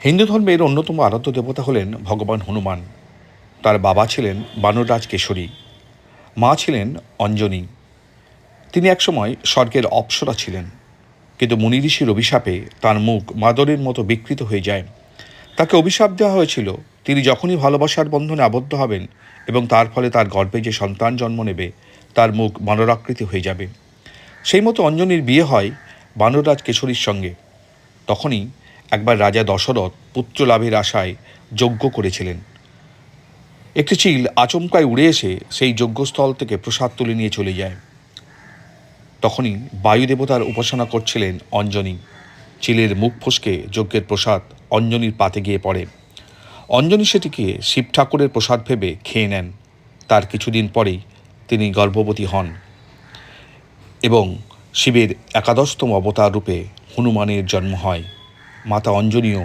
হিন্দু ধর্মের অন্যতম আরাধ্য দেবতা হলেন ভগবান হনুমান। তার বাবা ছিলেন বানররাজ কেশরী, মা ছিলেন অঞ্জনী। তিনি একসময় স্বর্গের অপ্সরা ছিলেন, কিন্তু মুনি ঋষির অভিশাপে তার মুখ মাদরের মতো বিকৃত হয়ে যায়। তাকে অভিশাপ দেওয়া হয়েছিল, তিনি যখনই ভালোবাসার বন্ধনে আবদ্ধ হবেন এবং তার ফলে তার গর্ভে যে সন্তান জন্ম নেবে তার মুখ বানরাকৃতি হয়ে যাবে। সেই মতো অঞ্জনীর বিয়ে হয় বানররাজ কেশরীর সঙ্গে। তখনই একবার রাজা দশরথ পুত্র লাভের আশায় যজ্ঞ করেছিলেন। একটি চিল আচমকায় উড়ে এসে সেই যজ্ঞস্থল থেকে প্রসাদ তুলে নিয়ে চলে যায়। তখনই বায়ুদেবতার উপাসনা করছিলেন অঞ্জনী। চিলের মুখ ফসকে যজ্ঞের প্রসাদ অঞ্জনীর পাতে গিয়ে পড়ে। অঞ্জনী সেটিকে শিব ঠাকুরের প্রসাদ ভেবে খেয়ে নেন। তার কিছুদিন পরেই তিনি গর্ভবতী হন এবং শিবের একাদশতম অবতার রূপে হনুমানের জন্ম হয়। মাতা অঞ্জনীও